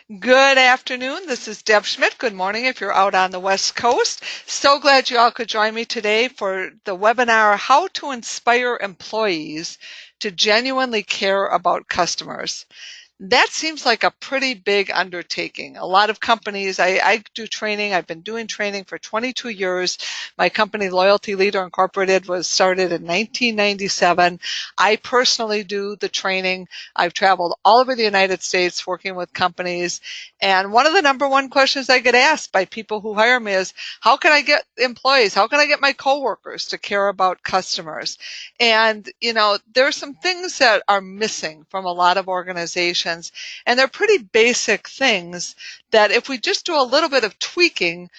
Good afternoon. This is Deb Schmidt. Good morning if you're out on the West Coast. So glad you all could join me today for the webinar, How to Inspire Employees to Genuinely Care About Customers. That seems like a pretty big undertaking. A lot of companies, I do training. I've been doing training for 22 years. My company, Loyalty Leader Incorporated, was started in 1997. I personally do the training. I've traveled all over the United States working with companies. And one of the number one questions I get asked by people who hire me is, how can I get employees? How can I get my coworkers to care about customers? And, there are some things that are missing from a lot of organizations, and they're pretty basic things that if we just do a little bit of tweaking,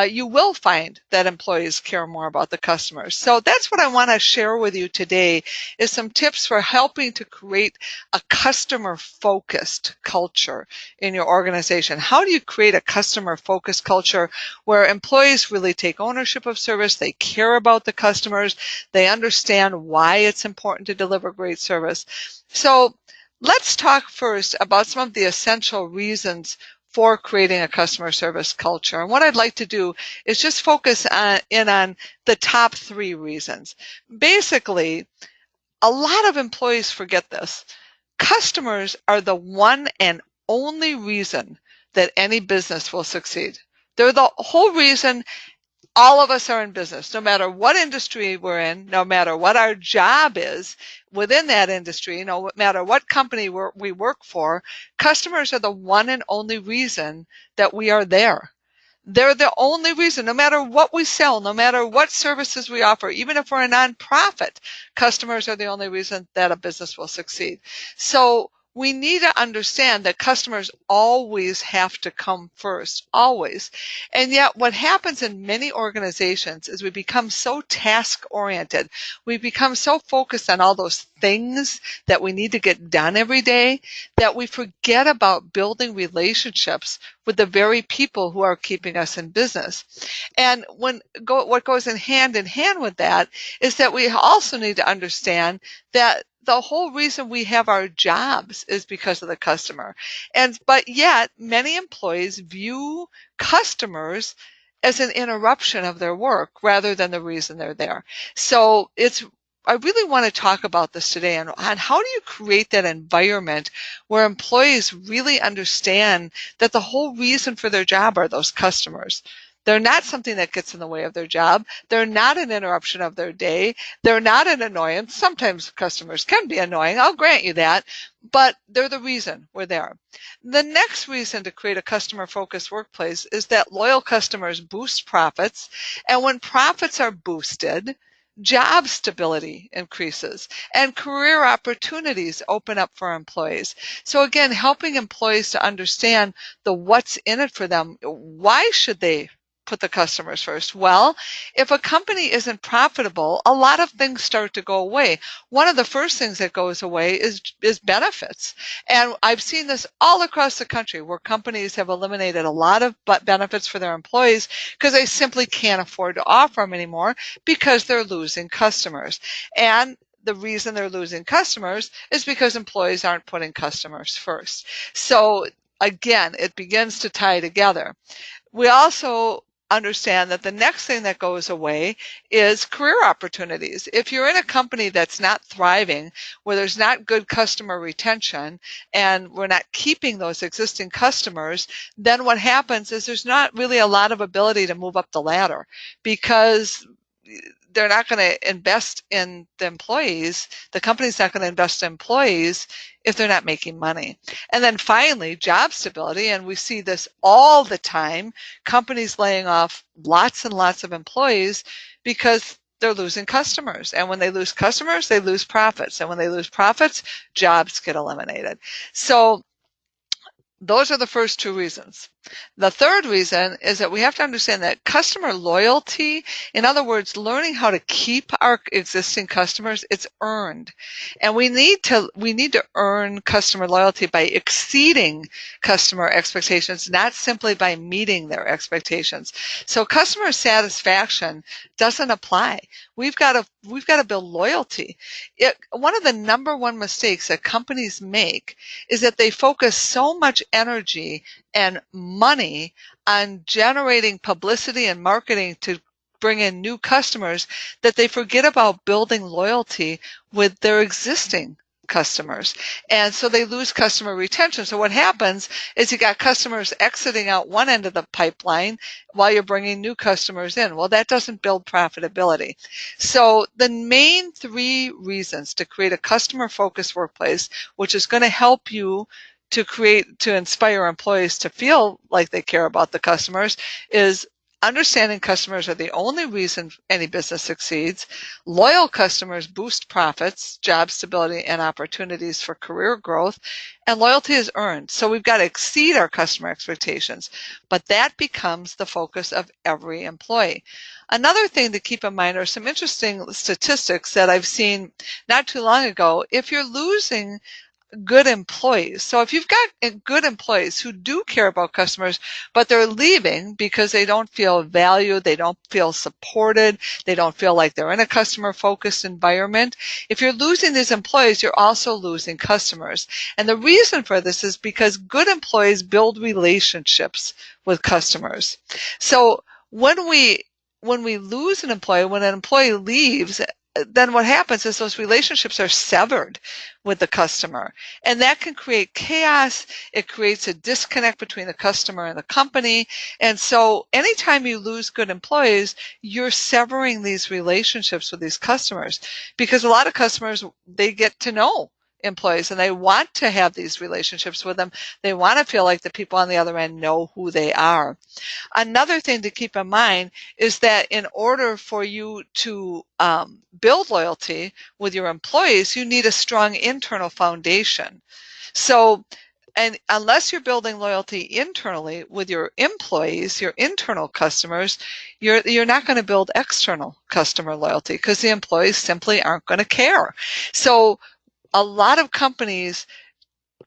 you will find that employees care more about the customers. So that's what I want to share with you today is some tips for helping to create a customer-focused culture in your organization. How do you create a customer-focused culture where employees really take ownership of service, they care about the customers, they understand why it's important to deliver great service? So let's talk first about some of the essential reasons for creating a customer service culture. And what I'd like to do is just focus in on the top 3 reasons. Basically, a lot of employees forget this. Customers are the one and only reason that any business will succeed. They're the whole reason all of us are in business, no matter what industry we're in, no matter what our job is within that industry, no matter what company we work for. Customers are the one and only reason that we are there. They're the only reason, no matter what we sell, no matter what services we offer, even if we're a nonprofit, customers are the only reason that a business will succeed. So we need to understand that customers always have to come first, always. And yet what happens in many organizations is we become so task-oriented. We become so focused on all those things that we need to get done every day that we forget about building relationships with the very people who are keeping us in business. And what goes in hand with that is that we also need to understand that the whole reason we have our jobs is because of the customer. But yet many employees view customers as an interruption of their work rather than the reason they're there. So I really want to talk about this today on how do you create that environment where employees really understand that the whole reason for their job are those customers. They're not something that gets in the way of their job. They're not an interruption of their day. They're not an annoyance. Sometimes customers can be annoying, I'll grant you that, but they're the reason we're there. The next reason to create a customer-focused workplace is that loyal customers boost profits, and when profits are boosted, job stability increases and career opportunities open up for employees. So again, helping employees to understand the what's in it for them. Why should they put the customers first? Well, if a company isn't profitable, a lot of things start to go away. One of the first things that goes away is benefits. And I've seen this all across the country where companies have eliminated a lot of benefits for their employees because they simply can't afford to offer them anymore because they're losing customers. And the reason they're losing customers is because employees aren't putting customers first. So again, it begins to tie together. We also understand that the next thing that goes away is career opportunities. If you're in a company that's not thriving, where there's not good customer retention, and we're not keeping those existing customers, then what happens is there's not really a lot of ability to move up the ladder because they're not going to invest in the employees. The company's not going to invest in employees if they're not making money. And then finally, job stability. And we see this all the time. Companies laying off lots and lots of employees because they're losing customers. And when they lose customers, they lose profits. And when they lose profits, jobs get eliminated. So those are the first 2 reasons. The third reason is that we have to understand that customer loyalty, in other words, learning how to keep our existing customers, it's earned. And we need to earn customer loyalty by exceeding customer expectations, not simply by meeting their expectations. So customer satisfaction doesn't apply. We've got to we've got to build loyalty. One of the number one mistakes that companies make is that they focus so much energy and money on generating publicity and marketing to bring in new customers that they forget about building loyalty with their existing customers. And so they lose customer retention. So what happens is you got customers exiting out one end of the pipeline while you're bringing new customers in. Well, that doesn't build profitability. So the main three reasons to create a customer focused workplace, which is going to help you to inspire employees to feel like they care about the customers, is understanding customers are the only reason any business succeeds. Loyal customers boost profits, job stability, and opportunities for career growth. And loyalty is earned. So we've got to exceed our customer expectations. But that becomes the focus of every employee. Another thing to keep in mind are some interesting statistics that I've seen not too long ago. If you're losing good employees. So if you've got good employees who do care about customers, but they're leaving because they don't feel valued, they don't feel supported, they don't feel like they're in a customer focused environment. If you're losing these employees, you're also losing customers. And the reason for this is because good employees build relationships with customers. So when we lose an employee, when an employee leaves, then what happens is those relationships are severed with the customer. And that can create chaos. It creates a disconnect between the customer and the company. And so anytime you lose good employees, you're severing these relationships with these customers, because a lot of customers, they get to know employees and they want to have these relationships with them. They want to feel like the people on the other end know who they are. Another thing to keep in mind is that in order for you to build loyalty with your employees, you need a strong internal foundation. So, and unless you're building loyalty internally with your employees, your internal customers, you're not going to build external customer loyalty, because the employees simply aren't going to care. So a lot of companies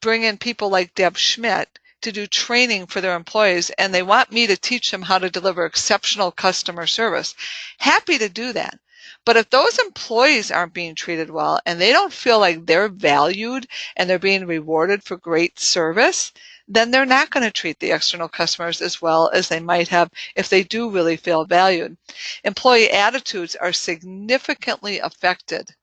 bring in people like Deb Schmidt to do training for their employees, and they want me to teach them how to deliver exceptional customer service. Happy to do that. But if those employees aren't being treated well and they don't feel like they're valued and they're being rewarded for great service, then they're not going to treat the external customers as well as they might have if they do really feel valued. Employee attitudes are significantly affected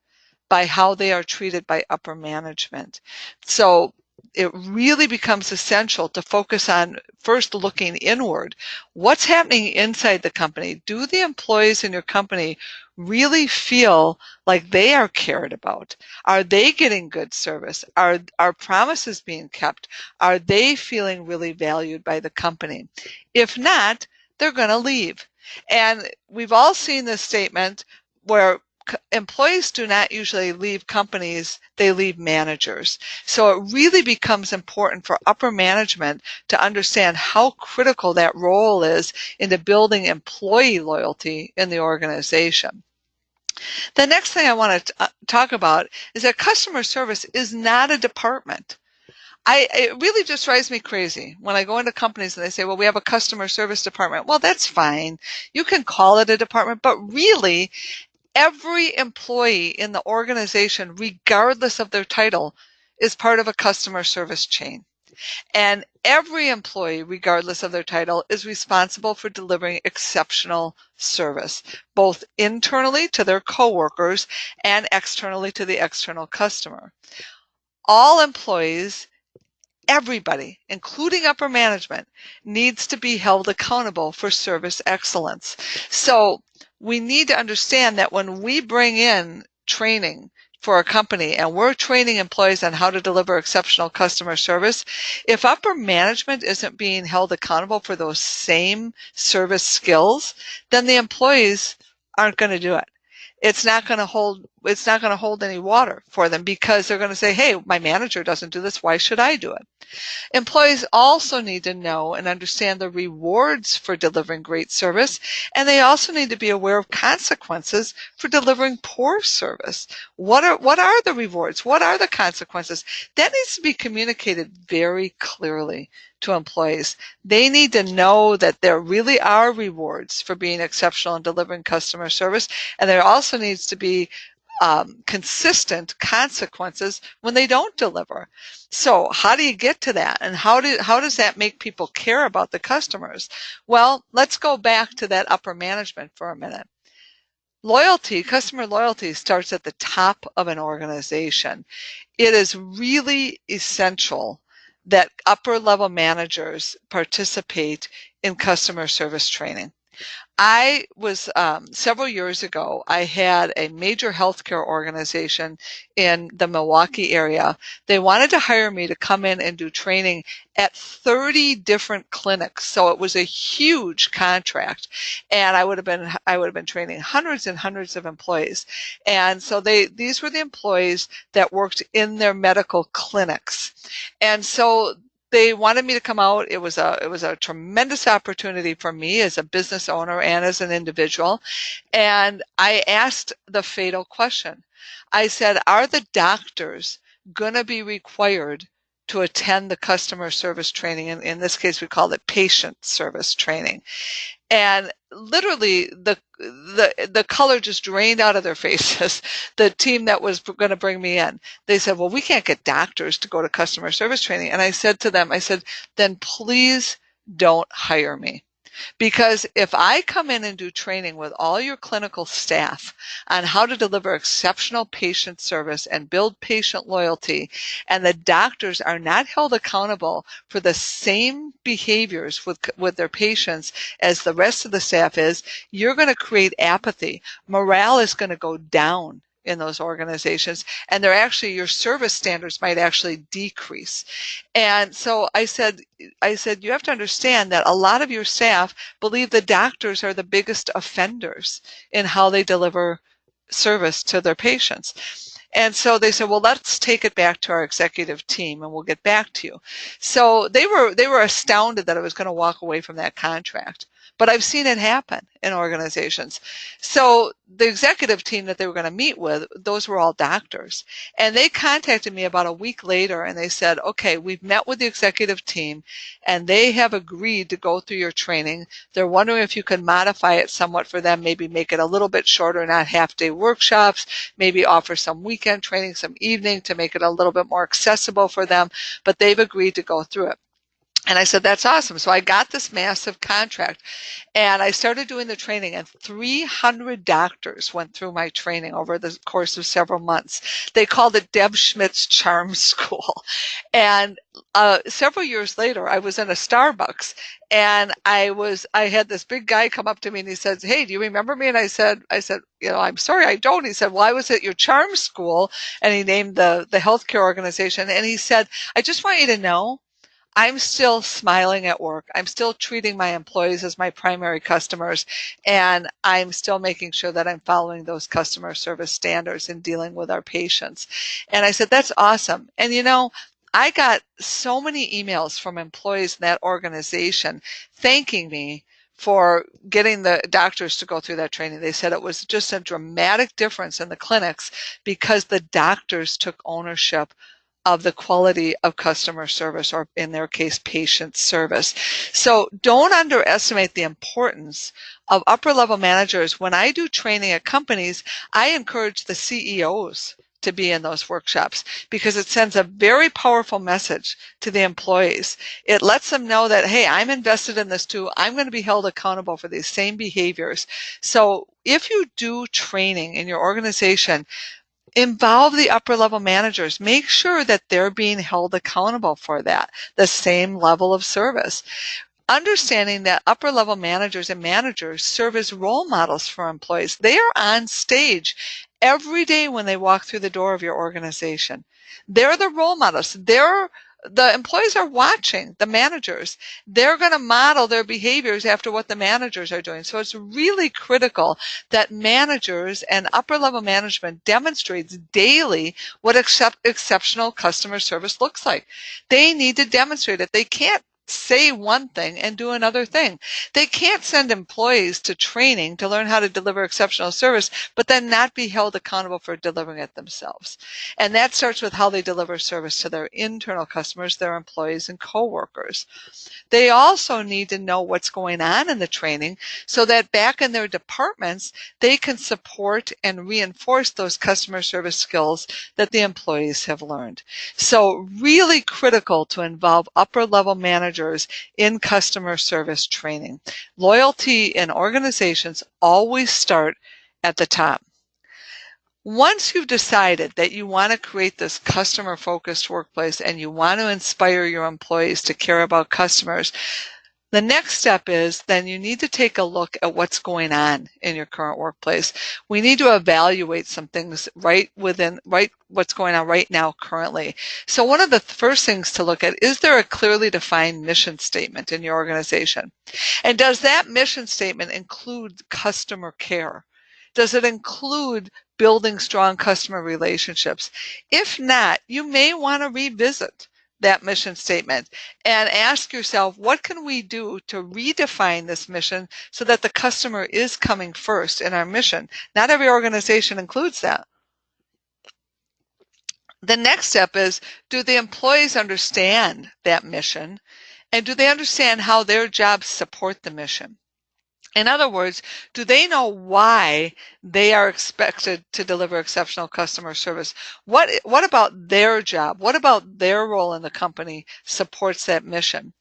by how they are treated by upper management. So it really becomes essential to focus on first looking inward. What's happening inside the company? Do the employees in your company really feel like they are cared about? Are they getting good service? Are promises being kept? Are they feeling really valued by the company? If not, they're going to leave. And we've all seen this statement where employees do not usually leave companies, they leave managers. So it really becomes important for upper management to understand how critical that role is into building employee loyalty in the organization. The next thing I want to talk about is that customer service is not a department. It really just drives me crazy when I go into companies and they say, well, we have a customer service department. Well, that's fine. You can call it a department, but really, every employee in the organization, regardless of their title, is part of a customer service chain. And every employee, regardless of their title, is responsible for delivering exceptional service, both internally to their coworkers and externally to the external customer. All employees, everybody, including upper management, needs to be held accountable for service excellence. So we need to understand that when we bring in training for a company and we're training employees on how to deliver exceptional customer service, if upper management isn't being held accountable for those same service skills, then the employees aren't going to do it. It's not going to hold it's not going to hold any water for them, because they're going to say, hey, my manager doesn't do this. Why should I do it? Employees also need to know and understand the rewards for delivering great service, and they also need to be aware of consequences for delivering poor service. What are the rewards? What are the consequences? That needs to be communicated very clearly to employees. They need to know that there really are rewards for being exceptional and delivering customer service, and there also needs to be consistent consequences when they don't deliver. So how do you get to that? And how does that make people care about the customers? Well, let's go back to that upper management for a minute. Loyalty, customer loyalty, starts at the top of an organization. It is really essential that upper level managers participate in customer service training. I was several years ago, I had a major healthcare organization in the Milwaukee area. They wanted to hire me to come in and do training at 30 different clinics. So it was a huge contract, and I would have been training hundreds and hundreds of employees. And so these were the employees that worked in their medical clinics. And so they wanted me to come out. It was a tremendous opportunity for me as a business owner and as an individual. And I asked the fatal question. I said, are the doctors going to be required to attend the customer service training? In this case, we called it patient service training. And literally the color just drained out of their faces. The team that was going to bring me in, they said, well, we can't get doctors to go to customer service training. And I said to them, then please don't hire me. Because if I come in and do training with all your clinical staff on how to deliver exceptional patient service and build patient loyalty, and the doctors are not held accountable for the same behaviors with their patients as the rest of the staff is, you're going to create apathy. Morale is going to go down in those organizations, and your service standards might actually decrease. And so I said, you have to understand that a lot of your staff believe the doctors are the biggest offenders in how they deliver service to their patients. And so they said, well, let's take it back to our executive team and we'll get back to you. So they were astounded that I was going to walk away from that contract. But I've seen it happen in organizations. So the executive team that they were going to meet with, those were all doctors. And they contacted me about a week later and they said, okay, we've met with the executive team and they have agreed to go through your training. They're wondering if you could modify it somewhat for them, maybe make it a little bit shorter, not half-day workshops, maybe offer some weekend training, some evening to make it a little bit more accessible for them. But they've agreed to go through it. And I said, that's awesome. So I got this massive contract and I started doing the training, and 300 doctors went through my training over the course of several months. They called it Deb Schmidt's Charm School. And several years later, I was in a Starbucks and I had this big guy come up to me and he said, hey, do you remember me? And I said, I'm sorry, I don't. He said, well, I was at your Charm School, and he named the healthcare organization. And he said, I just want you to know, I'm still smiling at work. I'm still treating my employees as my primary customers, and I'm still making sure that I'm following those customer service standards in dealing with our patients. And I said, that's awesome. And I got so many emails from employees in that organization thanking me for getting the doctors to go through that training. They said it was just a dramatic difference in the clinics because the doctors took ownership of the quality of customer service, or in their case, patient service. So don't underestimate the importance of upper level managers. When I do training at companies, I encourage the CEOs to be in those workshops because it sends a very powerful message to the employees. It lets them know that, hey, I'm invested in this too. I'm going to be held accountable for these same behaviors. So if you do training in your organization, involve the upper level managers. Make sure that they're being held accountable for that, the same level of service. Understanding that upper level managers and managers serve as role models for employees. They are on stage every day when they walk through the door of your organization. They're the role models. They're the employees are watching the managers. They're going to model their behaviors after what the managers are doing. So it's really critical that managers and upper level management demonstrates daily what exceptional customer service looks like. They need to demonstrate it. They can't say one thing and do another thing. They can't send employees to training to learn how to deliver exceptional service, but then not be held accountable for delivering it themselves. And that starts with how they deliver service to their internal customers, their employees, and coworkers. They also need to know what's going on in the training so that back in their departments, they can support and reinforce those customer service skills that the employees have learned. So really critical to involve upper level managers in customer service training. Loyalty in organizations always start at the top. Once you've decided that you want to create this customer-focused workplace and you want to inspire your employees to care about customers, the next step is then you need to take a look at what's going on in your current workplace. We need to evaluate some things right what's going on right now currently. So one of the first things to look at, is there a clearly defined mission statement in your organization? And does that mission statement include customer care? Does it include building strong customer relationships? If not, you may want to revisit that mission statement and ask yourself, what can we do to redefine this mission so that the customer is coming first in our mission? Not every organization includes that. The next step is, do the employees understand that mission? And do they understand how their jobs support the mission? In other words, do they know why they are expected to deliver exceptional customer service? What about their job? What about their role in the company supports that mission?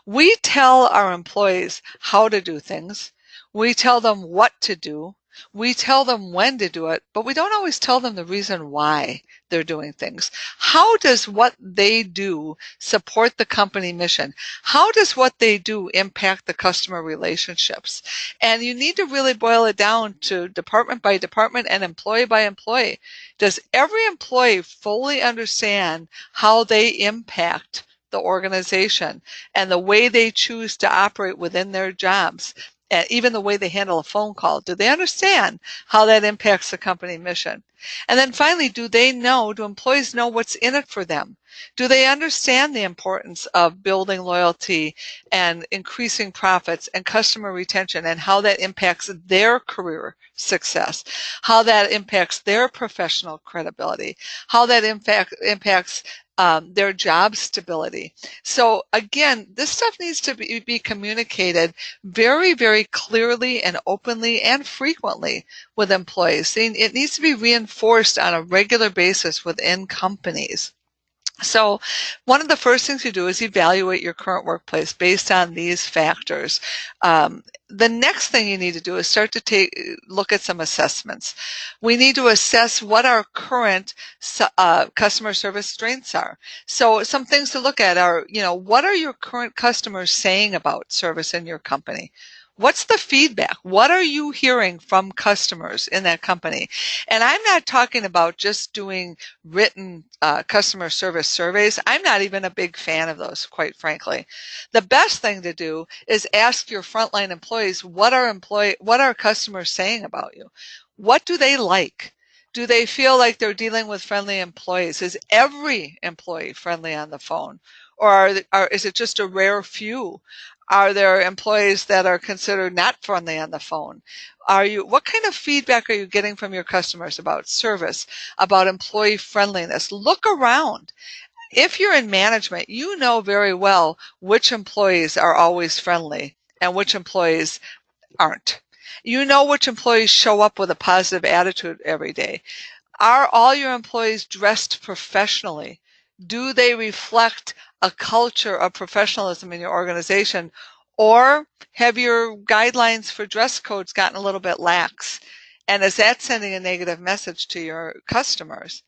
We tell our employees how to do things. We tell them what to do. We tell them when to do it, but we don't always tell them the reason why they're doing things. How does what they do support the company mission? How does what they do impact the customer relationships? And you need to really boil it down to department by department and employee by employee. Does every employee fully understand how they impact the organization and the way they choose to operate within their jobs? And even the way they handle a phone call, do they understand how that impacts the company mission? And then finally, do employees know what's in it for them? Do they understand the importance of building loyalty and increasing profits and customer retention and how that impacts their career success, how that impacts their professional credibility, how that impacts their job stability? So again, this stuff needs to be communicated very, very clearly and openly and frequently with employees. It needs to be reinforced on a regular basis within companies. So one of the first things you do is evaluate your current workplace based on these factors. The next thing you need to do is start to look at some assessments. We need to assess what our current customer service strengths are. So some things to look at are, what are your current customers saying about service in your company? What's the feedback? What are you hearing from customers in that company? And I'm not talking about just doing written customer service surveys. I'm not even a big fan of those, quite frankly. The best thing to do is ask your frontline employees, what are customers saying about you? What do they like? Do they feel like they're dealing with friendly employees? Is every employee friendly on the phone? Or is it just a rare few? Are there employees that are considered not friendly on the phone? What kind of feedback are you getting from your customers about service, about employee friendliness? Look around. If you're in management, you know very well which employees are always friendly and which employees aren't. You know which employees show up with a positive attitude every day. Are all your employees dressed professionally? Do they reflect a culture of professionalism in your organization? Or have your guidelines for dress codes gotten a little bit lax? And is that sending a negative message to your customers?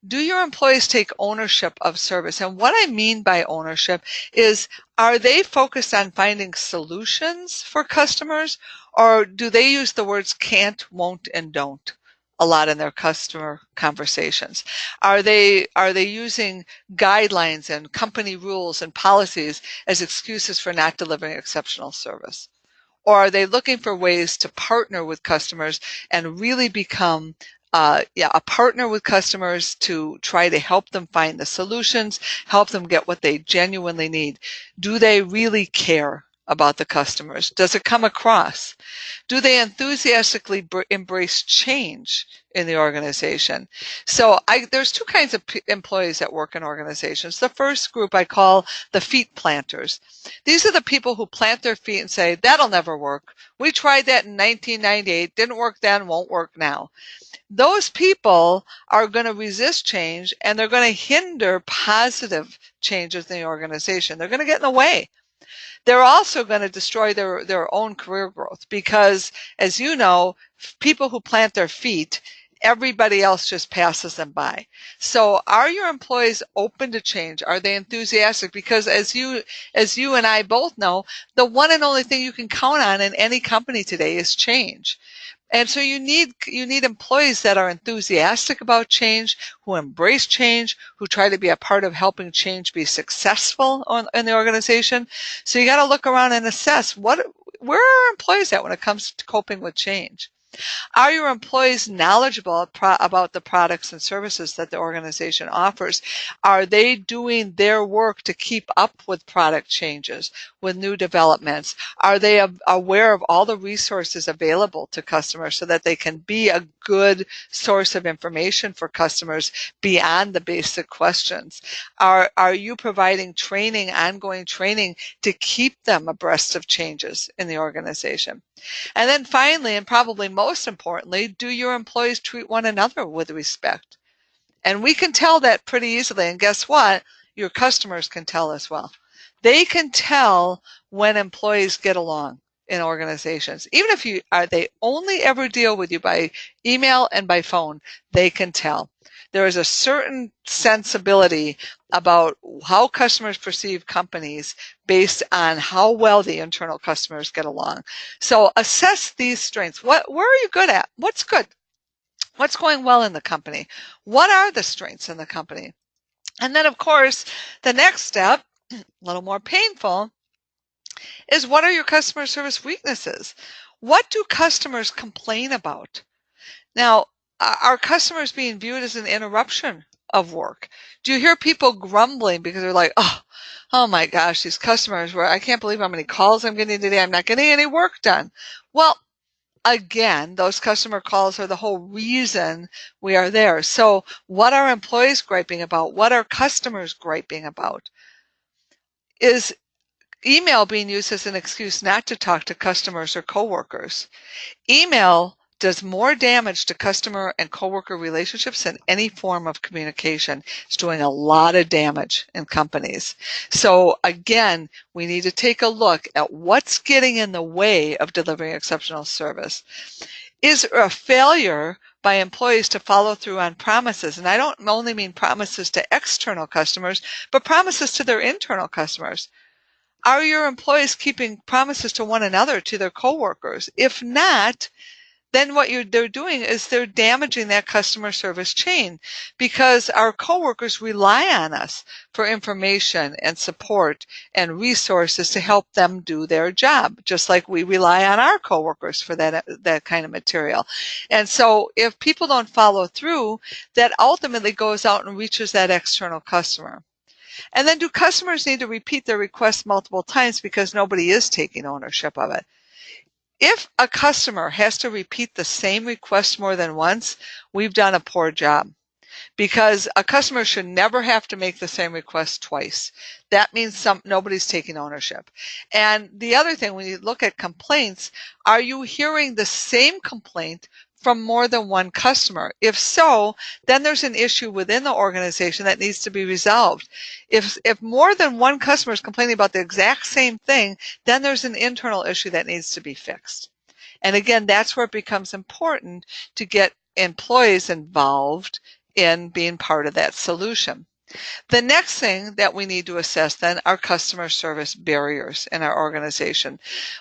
Do your employees take ownership of service? And what I mean by ownership is, are they focused on finding solutions for customers, or do they use the words can't, won't, and don't a lot in their customer conversations? Are they using guidelines and company rules and policies as excuses for not delivering exceptional service? Or are they looking for ways to partner with customers and really become a partner with customers to try to help them find the solutions, help them get what they genuinely need? Do they really care about the customers? Does it come across? Do they enthusiastically embrace change in the organization? So there's two kinds of employees that work in organizations. The first group I call the feet planters. These are the people who plant their feet and say, that'll never work. We tried that in 1998, didn't work then, won't work now. Those people are going to resist change, and they're going to hinder positive changes in the organization. They're going to get in the way. They're also going to destroy their own career growth because, as you know, people who plant their feet, everybody else just passes them by. So are your employees open to change? Are they enthusiastic? Because as you and I both know, the one and only thing you can count on in any company today is change. And so you need employees that are enthusiastic about change, who embrace change, who try to be a part of helping change be successful in the organization. So you got to look around and assess where are employees at when it comes to coping with change. Are your employees knowledgeable about the products and services that the organization offers? Are they doing their work to keep up with product changes, with new developments? Are they aware of all the resources available to customers so that they can be a good source of information for customers beyond the basic questions? Are you providing training, ongoing training, to keep them abreast of changes in the organization? And then finally, and probably most importantly, do your employees treat one another with respect? And we can tell that pretty easily. And guess what? Your customers can tell as well. They can tell when employees get along in organizations. Even if they only ever deal with you by email and by phone, they can tell. There is a certain sensibility about how customers perceive companies based on how well the internal customers get along. So assess these strengths. Where are you good at? What's good? What's going well in the company? What are the strengths in the company? And then, of course, the next step, a little more painful, is what are your customer service weaknesses? What do customers complain about? Now, are customers being viewed as an interruption of work? Do you hear people grumbling because they're like, oh my gosh, these customers, I can't believe how many calls I'm getting today. I'm not getting any work done. Well, again, those customer calls are the whole reason we are there. So what are employees griping about? What are customers griping about? Is email being used as an excuse not to talk to customers or coworkers? Email does more damage to customer and coworker relationships than any form of communication. It's doing a lot of damage in companies. So again, we need to take a look at what's getting in the way of delivering exceptional service. Is there a failure by employees to follow through on promises? And I don't only mean promises to external customers, but promises to their internal customers. Are your employees keeping promises to one another, to their coworkers? If not, then what they're doing is they're damaging that customer service chain, because our coworkers rely on us for information and support and resources to help them do their job, just like we rely on our coworkers for that kind of material. And so if people don't follow through, that ultimately goes out and reaches that external customer. And then do customers need to repeat their request multiple times because nobody is taking ownership of it? If a customer has to repeat the same request more than once, we've done a poor job, because a customer should never have to make the same request twice. That means nobody's taking ownership. And the other thing, when you look at complaints, are you hearing the same complaint from more than one customer? If so, then there's an issue within the organization that needs to be resolved. If more than one customer is complaining about the exact same thing, then there's an internal issue that needs to be fixed. And again, that's where it becomes important to get employees involved in being part of that solution. The next thing that we need to assess then are customer service barriers in our organization.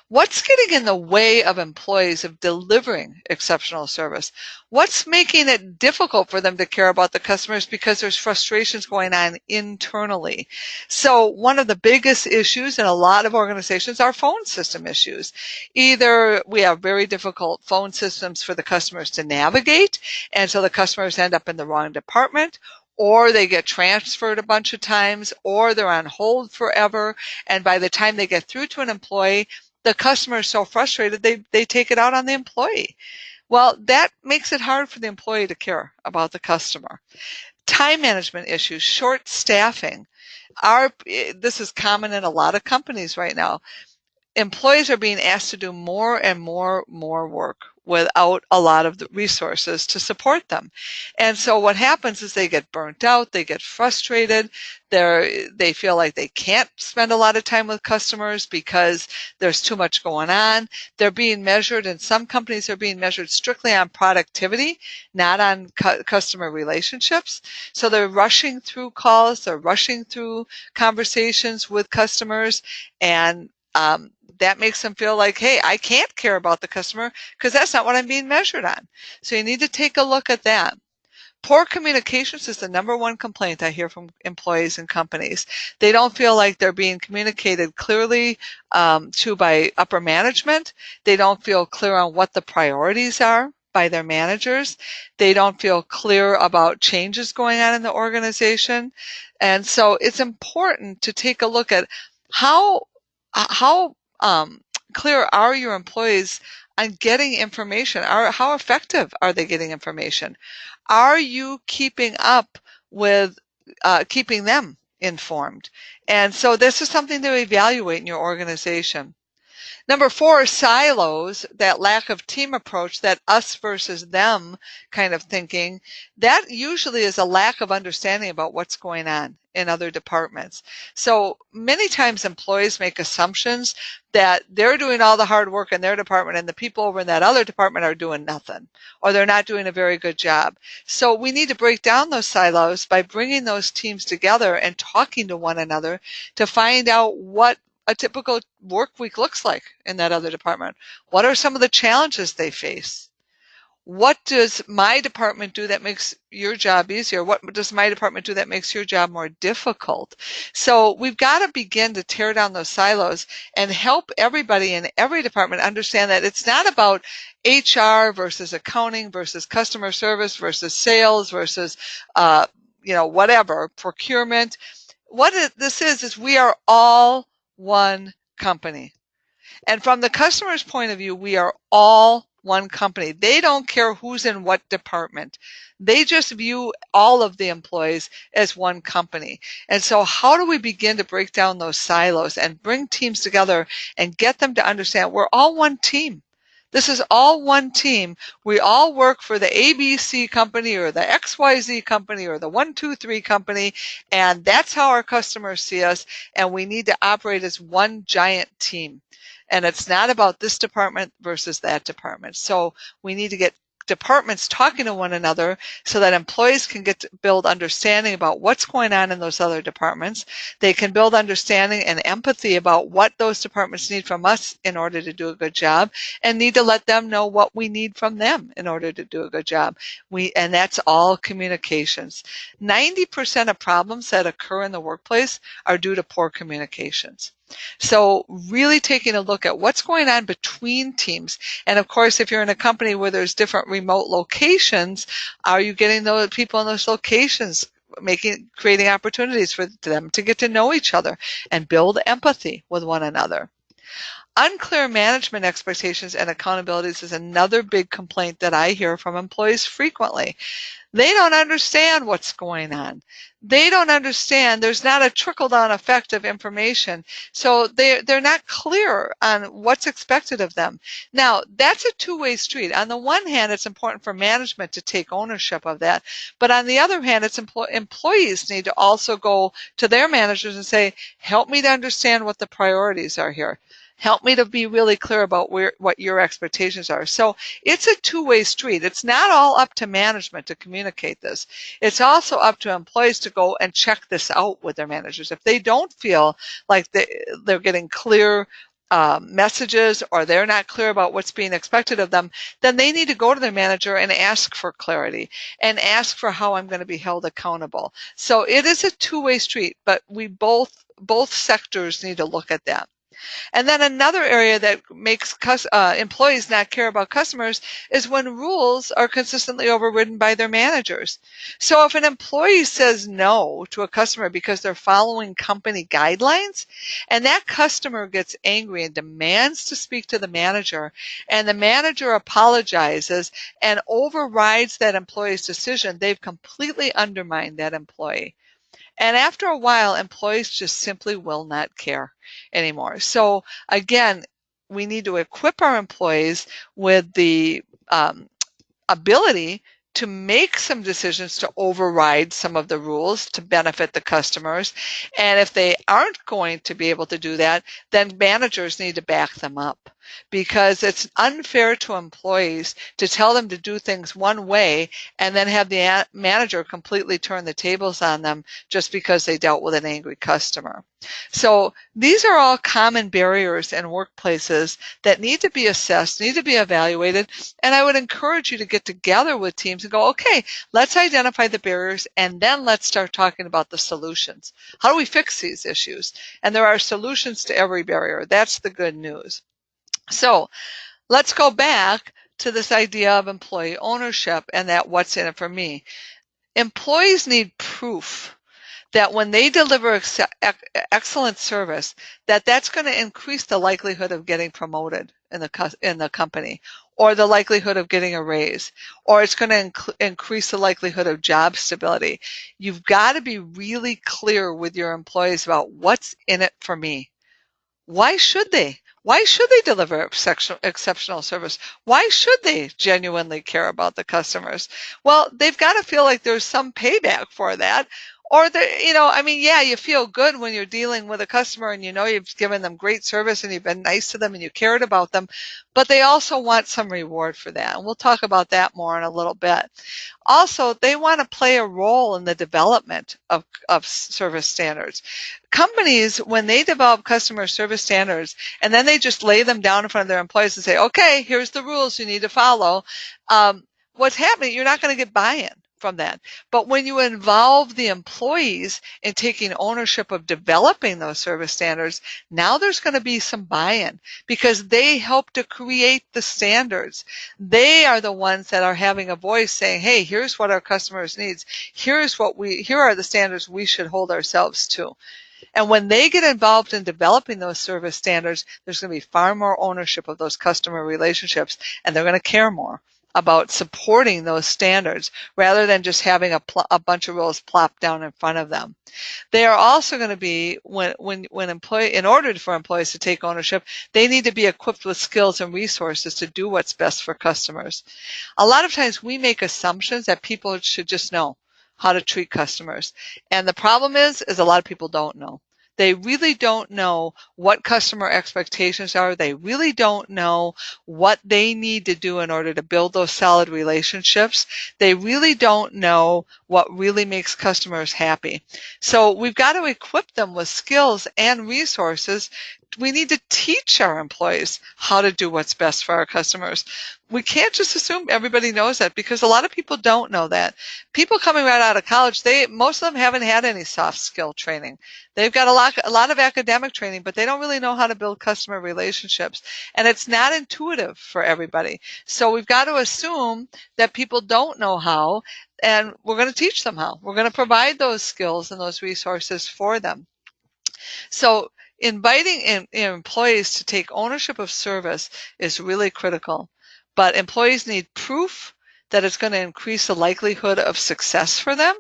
What's getting in the way of employees of delivering exceptional service? What's making it difficult for them to care about the customers because there's frustrations going on internally? So one of the biggest issues in a lot of organizations are phone system issues. Either we have very difficult phone systems for the customers to navigate, and so the customers end up in the wrong department, or they get transferred a bunch of times, or they're on hold forever. And by the time they get through to an employee, the customer is so frustrated, they take it out on the employee. Well, that makes it hard for the employee to care about the customer. Time management issues, short staffing. This is common in a lot of companies right now. Employees are being asked to do more and more work without a lot of the resources to support them. And so what happens is they get burnt out, they get frustrated, they feel like they can't spend a lot of time with customers because there's too much going on. They're being measured, in some companies they're being measured strictly on productivity, not on customer relationships. So they're rushing through calls, they're rushing through conversations with customers, and that makes them feel like, hey, I can't care about the customer because that's not what I'm being measured on. So you need to take a look at that. Poor communications is the number one complaint I hear from employees and companies. They don't feel like they're being communicated clearly to by upper management. They don't feel clear on what the priorities are by their managers. They don't feel clear about changes going on in the organization. And so it's important to take a look at how clear are your employees on getting information? How effective are they getting information? Are you keeping up with keeping them informed? And so this is something to evaluate in your organization. Number 4, silos, that lack of team approach, that us versus them kind of thinking, that usually is a lack of understanding about what's going on in other departments. So many times employees make assumptions that they're doing all the hard work in their department and the people over in that other department are doing nothing, or they're not doing a very good job. So we need to break down those silos by bringing those teams together and talking to one another to find out what a typical work week looks like in that other department. What are some of the challenges they face? What does my department do that makes your job easier? What does my department do that makes your job more difficult? So we've got to begin to tear down those silos and help everybody in every department understand that it's not about HR versus accounting versus customer service versus sales versus, whatever, procurement. This is we are all one company. And from the customer's point of view, we are all one company. They don't care who's in what department. They just view all of the employees as one company. And so how do we begin to break down those silos and bring teams together and get them to understand we're all one team? This is all one team. We all work for the ABC company or the XYZ company or the 123 company, and that's how our customers see us, and we need to operate as one giant team. And it's not about this department versus that department. So we need to get departments talking to one another so that employees can get to build understanding about what's going on in those other departments. They can build understanding and empathy about what those departments need from us in order to do a good job, and need to let them know what we need from them in order to do a good job. And that's all communications. 90% of problems that occur in the workplace are due to poor communications. So really taking a look at what's going on between teams. And of course, if you're in a company where there's different remote locations, are you getting those people in those locations, creating opportunities for them to get to know each other and build empathy with one another? Unclear management expectations and accountabilities is another big complaint that I hear from employees frequently. They don't understand what's going on. They don't understand. There's not a trickle-down effect of information. So they're not clear on what's expected of them. Now, that's a two-way street. On the one hand, it's important for management to take ownership of that. But on the other hand, employees need to also go to their managers and say, help me to understand what the priorities are here. Help me to be really clear about what your expectations are. So it's a two-way street. It's not all up to management to communicate this. It's also up to employees to go and check this out with their managers. If they don't feel like they're getting clear messages, or they're not clear about what's being expected of them, then they need to go to their manager and ask for clarity and ask for how I'm going to be held accountable. So it is a two-way street, but we both sectors need to look at that. And then another area that makes employees not care about customers is when rules are consistently overridden by their managers. So if an employee says no to a customer because they're following company guidelines, and that customer gets angry and demands to speak to the manager, and the manager apologizes and overrides that employee's decision, they've completely undermined that employee. And after a while, employees just simply will not care anymore. So again, we need to equip our employees with the ability to make some decisions to override some of the rules to benefit the customers. And if they aren't going to be able to do that, then managers need to back them up, because it's unfair to employees to tell them to do things one way and then have the manager completely turn the tables on them just because they dealt with an angry customer. So these are all common barriers in workplaces that need to be assessed, need to be evaluated, and I would encourage you to get together with teams and go, okay, let's identify the barriers and then let's start talking about the solutions. How do we fix these issues? And there are solutions to every barrier. That's the good news. So let's go back to this idea of employee ownership and that what's in it for me. Employees need proof that when they deliver excellent service, that's going to increase the likelihood of getting promoted in the company, or the likelihood of getting a raise, or it's going to increase the likelihood of job stability. You've got to be really clear with your employees about what's in it for me. Why should they? Why should they deliver exceptional service? Why should they genuinely care about the customers? Well, they've got to feel like there's some payback for that. Or, yeah, you feel good when you're dealing with a customer and you know you've given them great service and you've been nice to them and you cared about them, but they also want some reward for that. And we'll talk about that more in a little bit. Also, they want to play a role in the development of service standards. Companies, when they develop customer service standards and then they just lay them down in front of their employees and say, okay, here's the rules you need to follow, what's happening, you're not going to get buy-in from that. But when you involve the employees in taking ownership of developing those service standards, now there's going to be some buy-in because they help to create the standards. They are the ones that are having a voice saying, hey, here's what our customers needs. Here are the standards we should hold ourselves to. And when they get involved in developing those service standards, there's going to be far more ownership of those customer relationships, and they're going to care more about supporting those standards rather than just having a bunch of rules plopped down in front of them. They are also going to be, in order for employees to take ownership, they need to be equipped with skills and resources to do what's best for customers. A lot of times we make assumptions that people should just know how to treat customers. And the problem is a lot of people don't know. They really don't know what customer expectations are. They really don't know what they need to do in order to build those solid relationships. They really don't know what really makes customers happy. So we've got to equip them with skills and resources. We need to teach our employees how to do what's best for our customers. We can't just assume everybody knows that, because a lot of people don't know that. People coming right out of college, most of them haven't had any soft skill training. They've got a lot of academic training, but they don't really know how to build customer relationships. And it's not intuitive for everybody. So we've got to assume that people don't know how, and we're going to teach them how. We're going to provide those skills and those resources for them. So inviting employees to take ownership of service is really critical. But employees need proof that it's going to increase the likelihood of success for them.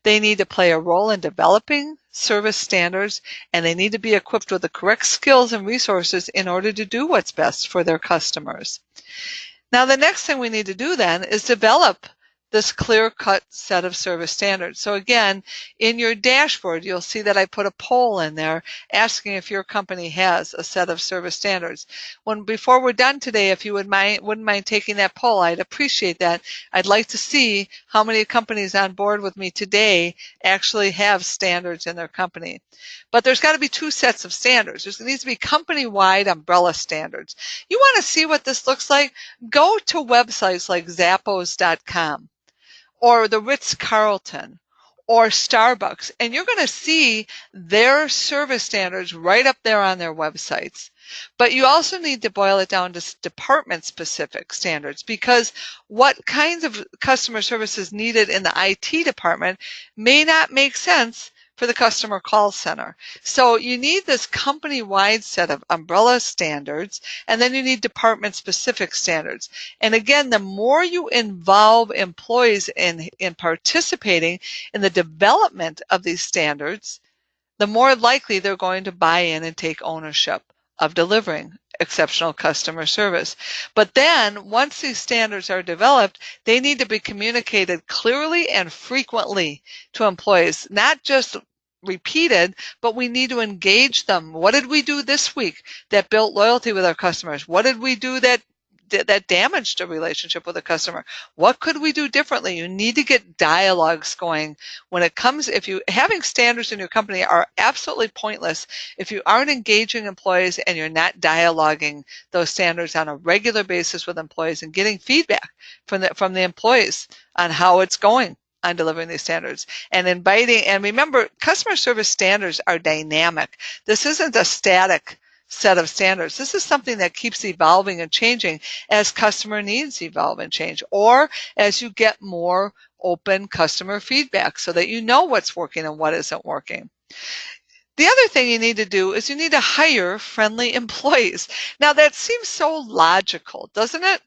They need to play a role in developing service standards, and they need to be equipped with the correct skills and resources in order to do what's best for their customers. Now, the next thing we need to do then is develop this clear-cut set of service standards. So again, in your dashboard, you'll see that I put a poll in there asking if your company has a set of service standards. Before we're done today, if you wouldn't mind taking that poll, I'd appreciate that. I'd like to see how many companies on board with me today actually have standards in their company. But there's got to be two sets of standards. There needs to be company-wide umbrella standards. You want to see what this looks like? Go to websites like Zappos.com or the Ritz-Carlton or Starbucks, and you're going to see their service standards right up there on their websites. But you also need to boil it down to department-specific standards, because what kinds of customer service is needed in the IT department may not make sense for the customer call center. So you need this company-wide set of umbrella standards, and then you need department-specific standards. And again, the more you involve employees in participating in the development of these standards, the more likely they're going to buy in and take ownership of delivering exceptional customer service. But then, once these standards are developed, they need to be communicated clearly and frequently to employees, not just repeated, but we need to engage them. What did we do this week that built loyalty with our customers? What did we do that damaged a relationship with a customer? What could we do differently? You need to get dialogues going when it comes. Having standards in your company are absolutely pointless if you aren't engaging employees and you're not dialoguing those standards on a regular basis with employees and getting feedback from the employees on how it's going on delivering these standards, and inviting. And remember, customer service standards are dynamic. This isn't a static set of standards. This is something that keeps evolving and changing as customer needs evolve and change, or as you get more open customer feedback so that you know what's working and what isn't working. The other thing you need to do is you need to hire friendly employees. Now that seems so logical, doesn't it?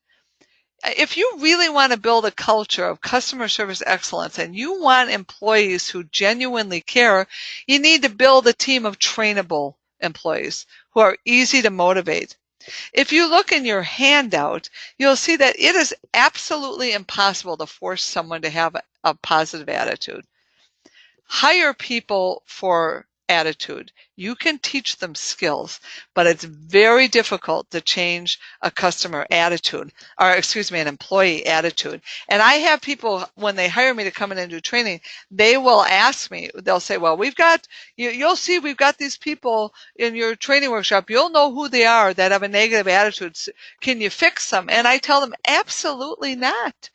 If you really want to build a culture of customer service excellence and you want employees who genuinely care, you need to build a team of trainable employees who are easy to motivate. If you look in your handout, you'll see that it is absolutely impossible to force someone to have a positive attitude. Hire people for attitude. You can teach them skills, but it's very difficult to change a customer attitude, or excuse me, an employee attitude. And I have people, when they hire me to come in and do training, they will ask me, they'll say, well, you'll see we've got these people in your training workshop. You'll know who they are that have a negative attitude. Can you fix them? And I tell them, absolutely not.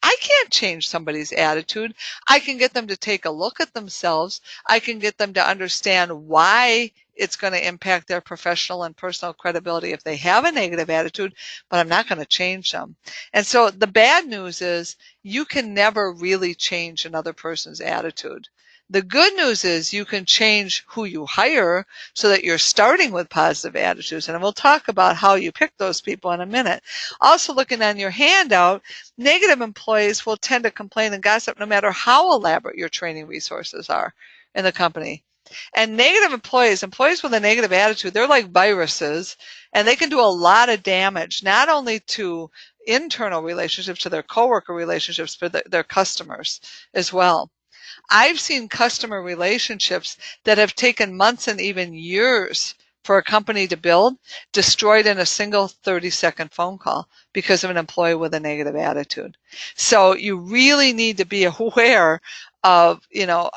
I can't change somebody's attitude. I can get them to take a look at themselves. I can get them to understand why it's going to impact their professional and personal credibility if they have a negative attitude, but I'm not going to change them. And so the bad news is you can never really change another person's attitude. The good news is you can change who you hire so that you're starting with positive attitudes. And we'll talk about how you pick those people in a minute. Also, looking on your handout, negative employees will tend to complain and gossip no matter how elaborate your training resources are in the company. And negative employees with a negative attitude, they're like viruses, and they can do a lot of damage, not only to internal relationships, to their coworker relationships, but their customers as well. I've seen customer relationships that have taken months and even years for a company to build, destroyed in a single 30-second phone call because of an employee with a negative attitude. So you really need to be aware of,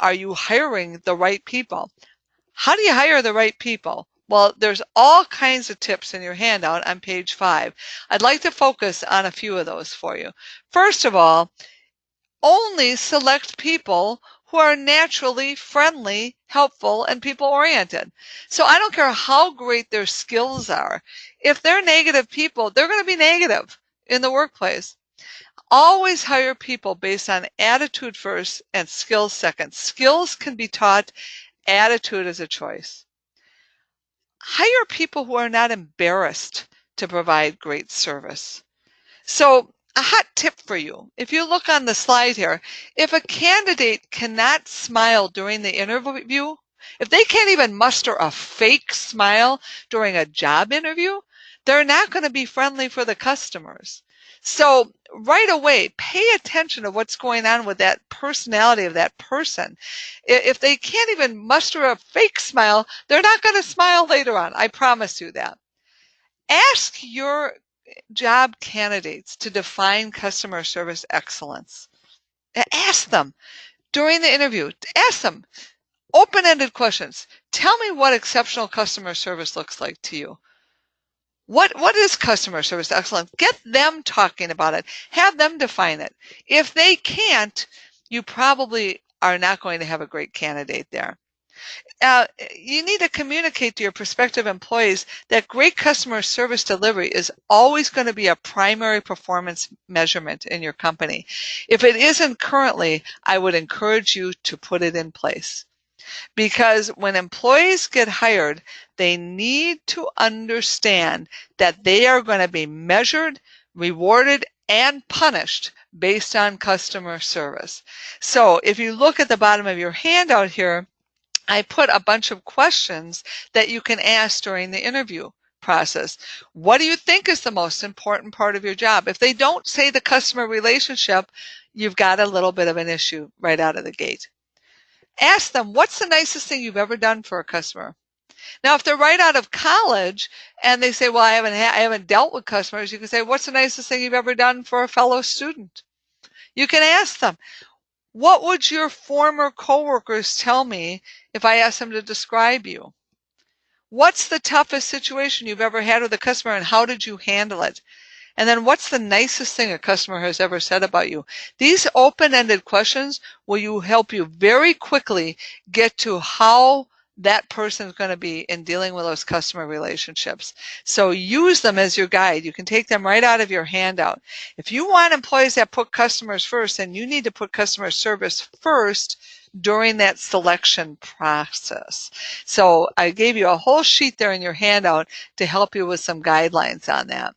are you hiring the right people? How do you hire the right people? Well, there's all kinds of tips in your handout on page 5. I'd like to focus on a few of those for you. First of all, only select people who are naturally friendly, helpful, and people-oriented. So I don't care how great their skills are. If they're negative people, they're going to be negative in the workplace. Always hire people based on attitude first and skills second. Skills can be taught. Attitude is a choice. Hire people who are not embarrassed to provide great service. So a hot tip for you, if you look on the slide here, if a candidate cannot smile during the interview, if they can't even muster a fake smile during a job interview, they're not going to be friendly for the customers. So right away, pay attention to what's going on with that personality of that person. If they can't even muster a fake smile, they're not going to smile later on. I promise you that. Ask your job candidates to define customer service excellence. Ask them during the interview. Ask them open-ended questions. Tell me what exceptional customer service looks like to you. What is customer service excellence? Get them talking about it. Have them define it. If they can't, you probably are not going to have a great candidate there. You need to communicate to your prospective employees that great customer service delivery is always going to be a primary performance measurement in your company. If it isn't currently, I would encourage you to put it in place. Because when employees get hired, they need to understand that they are going to be measured, rewarded, and punished based on customer service. So if you look at the bottom of your handout here, I put a bunch of questions that you can ask during the interview process. What do you think is the most important part of your job? If they don't say the customer relationship, you've got a little bit of an issue right out of the gate. Ask them, what's the nicest thing you've ever done for a customer? Now, if they're right out of college and they say, well, I haven't dealt with customers, you can say, what's the nicest thing you've ever done for a fellow student? You can ask them, what would your former coworkers tell me if I asked them to describe you? What's the toughest situation you've ever had with a customer and how did you handle it? And then what's the nicest thing a customer has ever said about you? These open-ended questions will help you very quickly get to how that person is going to be in dealing with those customer relationships. So use them as your guide. You can take them right out of your handout. If you want employees that put customers first, then you need to put customer service first during that selection process. So I gave you a whole sheet there in your handout to help you with some guidelines on that.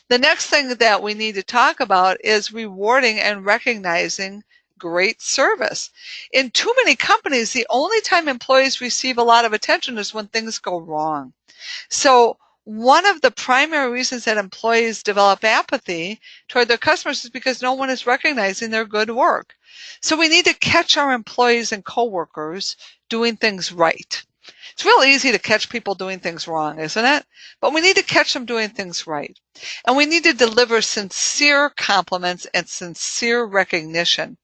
The next thing that we need to talk about is rewarding and recognizing great service. In too many companies, the only time employees receive a lot of attention is when things go wrong. So one of the primary reasons that employees develop apathy toward their customers is because no one is recognizing their good work. So we need to catch our employees and coworkers doing things right. It's real easy to catch people doing things wrong, isn't it? But we need to catch them doing things right. And we need to deliver sincere compliments and sincere recognition.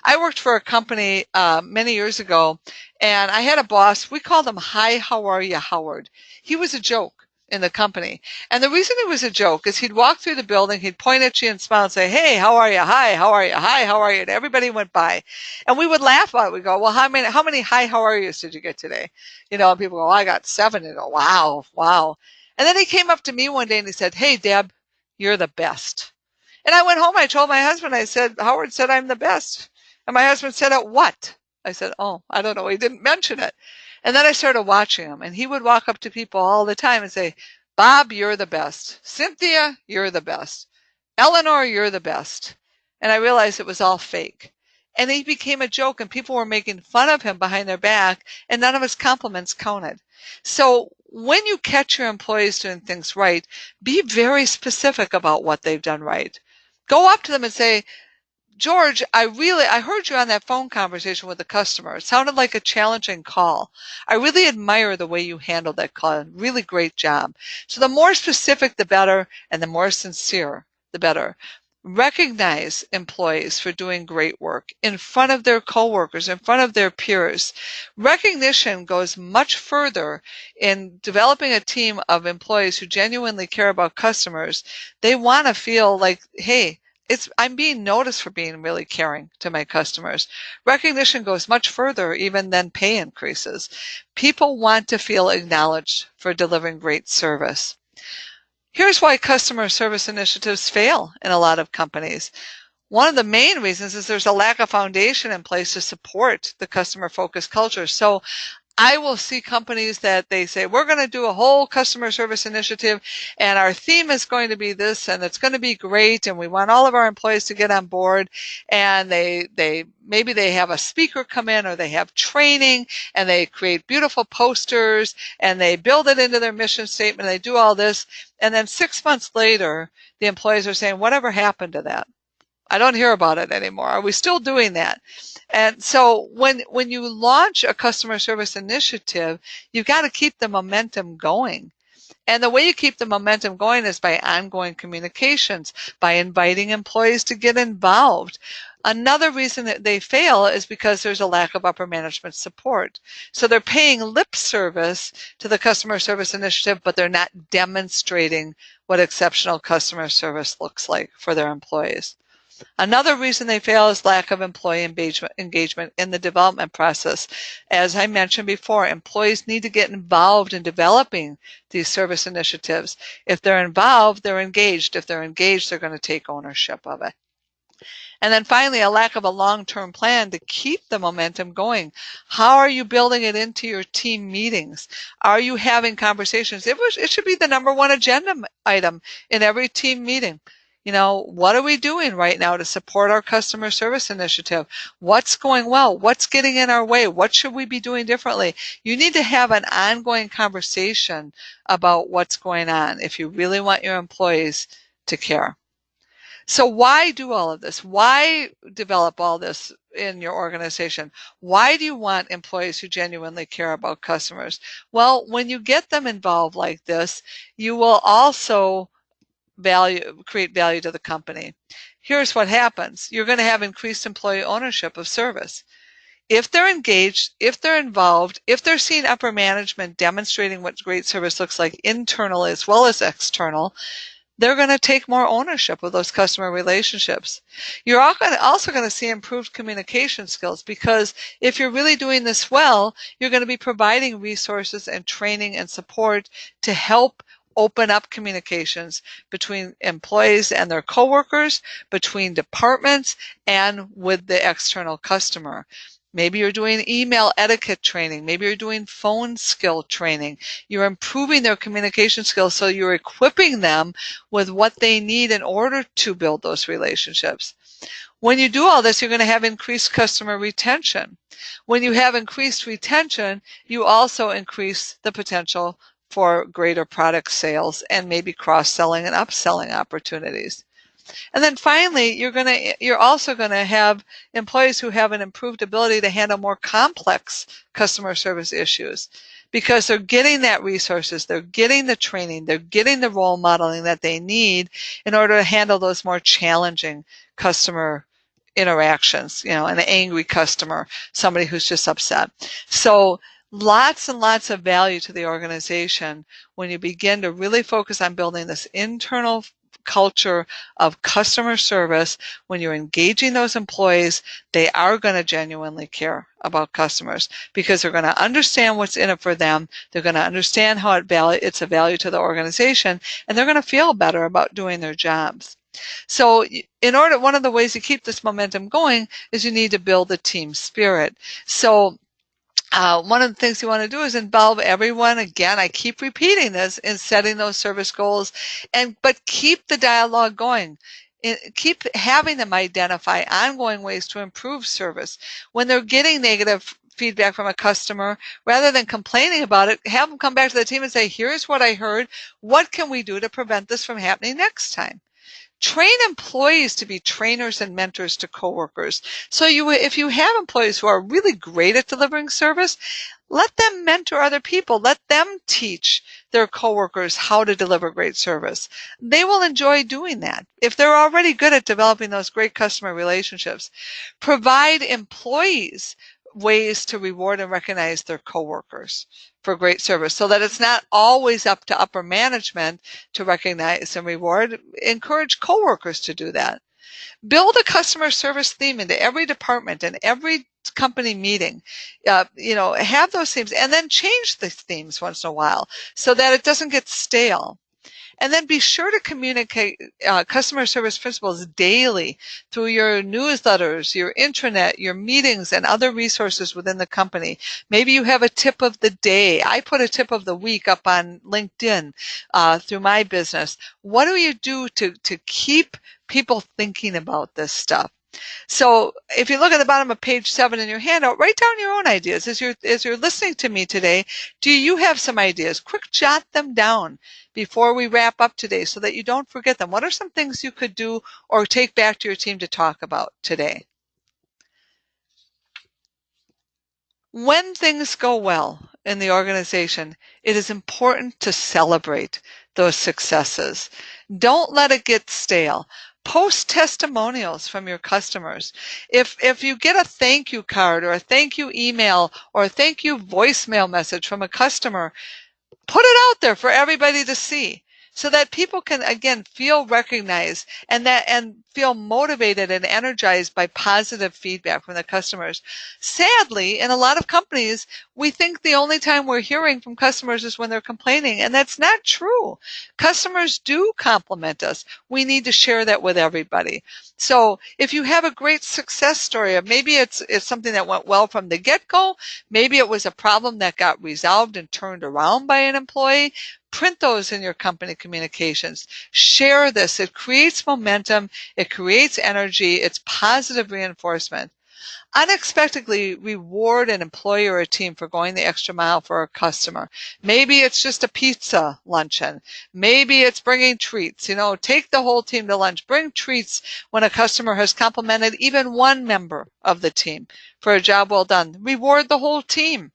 I worked for a company many years ago, and I had a boss. We called him Hi, How Are You, Howard. He was a joke in the company. And the reason he was a joke is he'd walk through the building, he'd point at you and smile and say, hey, how are you? Hi, how are you? Hi, how are you? And everybody went by. And we would laugh about it. We'd go, well, how many hi, how are yous did you get today? You know, and people go, oh, I got 7. And go, wow, wow. And then he came up to me one day and he said, hey, Deb, you're the best. And I went home, I told my husband, I said, Howard said I'm the best. And my husband said, at what? I said, oh, I don't know. He didn't mention it. And then I started watching him, and he would walk up to people all the time and say, Bob, you're the best. Cynthia, you're the best. Eleanor, you're the best. And I realized it was all fake. And he became a joke, and people were making fun of him behind their back, and none of his compliments counted. So when you catch your employees doing things right, be very specific about what they've done right. Go up to them and say, George, I heard you on that phone conversation with the customer. It sounded like a challenging call. I really admire the way you handled that call. Really great job. So the more specific, the better, and the more sincere, the better. Recognize employees for doing great work in front of their coworkers, in front of their peers. Recognition goes much further in developing a team of employees who genuinely care about customers. They want to feel like, hey, I'm being noticed for being really caring to my customers. Recognition goes much further even than pay increases. People want to feel acknowledged for delivering great service. Here's why customer service initiatives fail in a lot of companies. One of the main reasons is there's a lack of foundation in place to support the customer-focused culture. So I will see companies that they say, we're going to do a whole customer service initiative and our theme is going to be this and it's going to be great and we want all of our employees to get on board, and they maybe they have a speaker come in, or they have training, and they create beautiful posters, and they build it into their mission statement, and they do all this, and then 6 months later, the employees are saying, whatever happened to that? I don't hear about it anymore. Are we still doing that? And so when you launch a customer service initiative, you've got to keep the momentum going. And the way you keep the momentum going is by ongoing communications, by inviting employees to get involved. Another reason that they fail is because there's a lack of upper management support. So they're paying lip service to the customer service initiative, but they're not demonstrating what exceptional customer service looks like for their employees. Another reason they fail is lack of employee engagement in the development process. As I mentioned before, employees need to get involved in developing these service initiatives. If they're involved, they're engaged. If they're engaged, they're going to take ownership of it. And then finally, a lack of a long-term plan to keep the momentum going. How are you building it into your team meetings? Are you having conversations? It should be the number one agenda item in every team meeting. What are we doing right now to support our customer service initiative? What's going well? What's getting in our way? What should we be doing differently? You need to have an ongoing conversation about what's going on if you really want your employees to care. So why do all of this? Why develop all this in your organization? Why do you want employees who genuinely care about customers? Well, when you get them involved like this, you will also create value to the company. Here's what happens. You're going to have increased employee ownership of service. If they're engaged, if they're involved, if they're seeing upper management demonstrating what great service looks like internal as well as external, they're going to take more ownership of those customer relationships. You're also going to see improved communication skills, because if you're really doing this well, you're going to be providing resources and training and support to help open up communications between employees and their coworkers, between departments, and with the external customer. Maybe you're doing email etiquette training. Maybe you're doing phone skill training. You're improving their communication skills, so you're equipping them with what they need in order to build those relationships. When you do all this, you're going to have increased customer retention. When you have increased retention, you also increase the potential for greater product sales and maybe cross-selling and upselling opportunities. And then finally, you're also going to have employees who have an improved ability to handle more complex customer service issues, because they're getting that resources, they're getting the training, they're getting the role modeling that they need in order to handle those more challenging customer interactions, an angry customer, somebody who's just upset. So lots and lots of value to the organization when you begin to really focus on building this internal culture of customer service. When you're engaging those employees, they are going to genuinely care about customers, because they're going to understand what's in it for them. They're going to understand how it's a value to the organization, and they're going to feel better about doing their jobs. So one of the ways you keep this momentum going is you need to build a team spirit. So one of the things you want to do is involve everyone. Again, I keep repeating this, in setting those service goals, but keep the dialogue going. Keep having them identify ongoing ways to improve service. When they're getting negative feedback from a customer, rather than complaining about it, have them come back to the team and say, here's what I heard. What can we do to prevent this from happening next time? Train employees to be trainers and mentors to coworkers. So if you have employees who are really great at delivering service, let them mentor other people. Let them teach their coworkers how to deliver great service. They will enjoy doing that if they're already good at developing those great customer relationships. Provide employees ways to reward and recognize their coworkers for great service, so that it's not always up to upper management to recognize and reward. Encourage coworkers to do that. Build a customer service theme into every department and every company meeting. Have those themes, and then change the themes once in a while so that it doesn't get stale. And then be sure to communicate customer service principles daily through your newsletters, your intranet, your meetings, and other resources within the company. Maybe you have a tip of the day. I put a tip of the week up on LinkedIn through my business. What do you do to keep people thinking about this stuff? So if you look at the bottom of page 7 in your handout, write down your own ideas. As you're listening to me today, do you have some ideas? Quick jot them down before we wrap up today so that you don't forget them. What are some things you could do or take back to your team to talk about today? When things go well in the organization, it is important to celebrate those successes. Don't let it get stale. Post testimonials from your customers. If you get a thank you card or a thank you email or a thank you voicemail message from a customer, put it out there for everybody to see so that people can again feel recognized and feel motivated and energized by positive feedback from the customers. Sadly, in a lot of companies, we think the only time we're hearing from customers is when they're complaining, and that's not true. Customers do compliment us. We need to share that with everybody. So if you have a great success story, or maybe it's something that went well from the get-go, maybe it was a problem that got resolved and turned around by an employee, print those in your company communications. Share this. It creates momentum. It creates energy. It's positive reinforcement. Unexpectedly reward an employee or a team for going the extra mile for a customer. Maybe it's just a pizza luncheon. Maybe it's bringing treats. Take the whole team to lunch. Bring treats when a customer has complimented even one member of the team for a job well done. Reward the whole team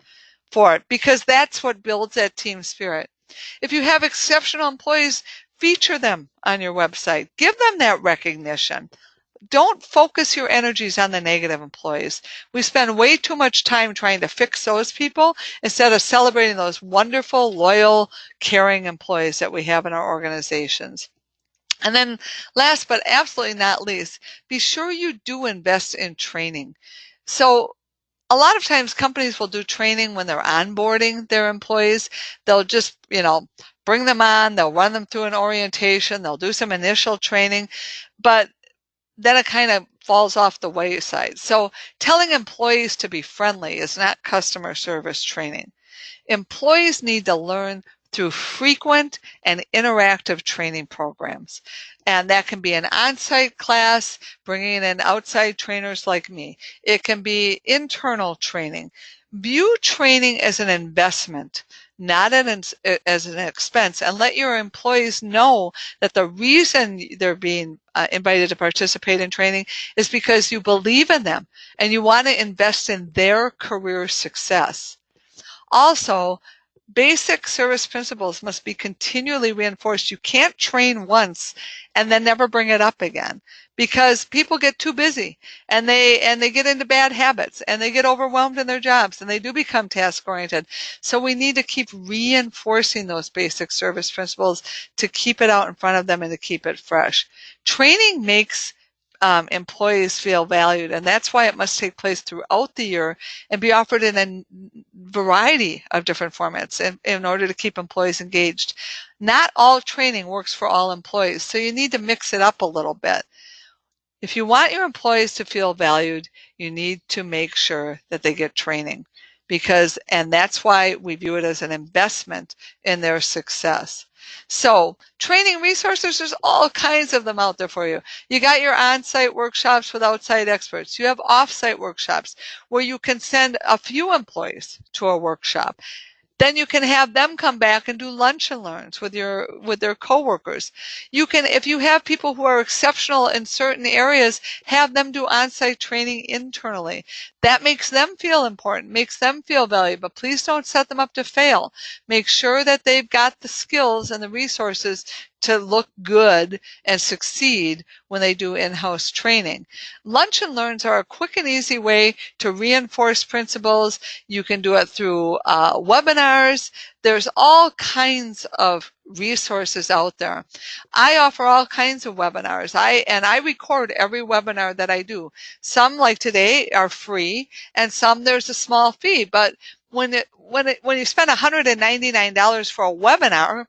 for it because that's what builds that team spirit. If you have exceptional employees, feature them on your website. Give them that recognition. Don't focus your energies on the negative employees. We spend way too much time trying to fix those people instead of celebrating those wonderful, loyal, caring employees that we have in our organizations. And then last but absolutely not least, be sure you do invest in training. So a lot of times companies will do training when they're onboarding their employees. They'll just, bring them on. They'll run them through an orientation. They'll do some initial training. But then it kind of falls off the wayside. So telling employees to be friendly is not customer service training. Employees need to learn through frequent and interactive training programs. And that can be an on-site class, bringing in outside trainers like me. It can be internal training. View training as an investment, not as an expense, and let your employees know that the reason they're being invited to participate in training is because you believe in them and you want to invest in their career success. Also, basic service principles must be continually reinforced. You can't train once and then never bring it up again because people get too busy and they get into bad habits and they get overwhelmed in their jobs and they do become task oriented. So we need to keep reinforcing those basic service principles to keep it out in front of them and to keep it fresh. Training makes employees feel valued, and that's why it must take place throughout the year and be offered in a variety of different formats in order to keep employees engaged. Not all training works for all employees, so you need to mix it up a little bit. If you want your employees to feel valued, you need to make sure that they get training and that's why we view it as an investment in their success. So training resources, there's all kinds of them out there for you. You got your on-site workshops with outside experts. You have off-site workshops where you can send a few employees to a workshop. Then you can have them come back and do lunch and learns with their coworkers. You can, if you have people who are exceptional in certain areas, have them do on-site training internally. That makes them feel important, makes them feel valued, but please don't set them up to fail. Make sure that they've got the skills and the resources to look good and succeed when they do in-house training. Lunch and learns are a quick and easy way to reinforce principles. You can do it through webinars. There's all kinds of resources out there. I offer all kinds of webinars. I record every webinar that I do. Some, like today, are free, and some there's a small fee. But when you spend $199 for a webinar,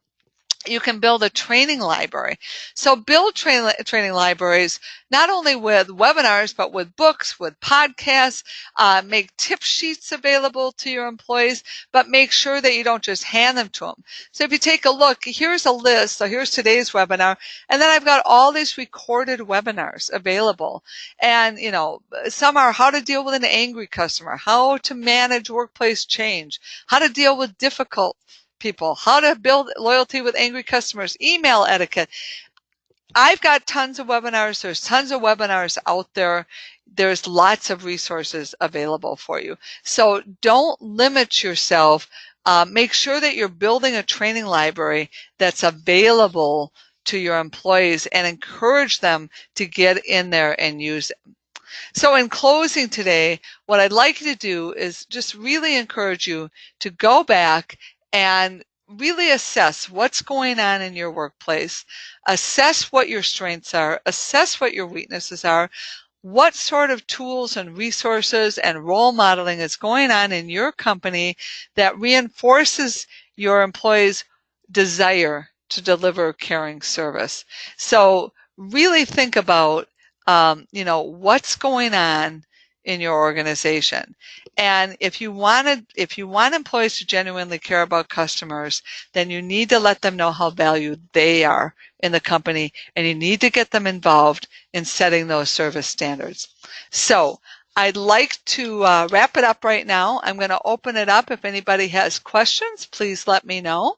you can build a training library. So build training libraries, not only with webinars, but with books, with podcasts, make tip sheets available to your employees, but make sure that you don't just hand them to them. So if you take a look, here's a list. So here's today's webinar. And then I've got all these recorded webinars available. And, you know, some are how to deal with an angry customer, how to manage workplace change, how to deal with difficult people, how to build loyalty with angry customers, email etiquette. I've got tons of webinars. There's tons of webinars out there. There's lots of resources available for you. So don't limit yourself. Make sure that you're building a training library that's available to your employees and encourage them to get in there and use it. So in closing today, what I'd like you to do is just really encourage you to go back and really assess what's going on in your workplace, assess what your strengths are, assess what your weaknesses are, what sort of tools and resources and role modeling is going on in your company that reinforces your employees' desire to deliver caring service. So really think about what's going on in your organization. And if you want employees to genuinely care about customers, then you need to let them know how valued they are in the company, and you need to get them involved in setting those service standards. So I'd like to wrap it up right now. I'm going to open it up. If anybody has questions, please let me know.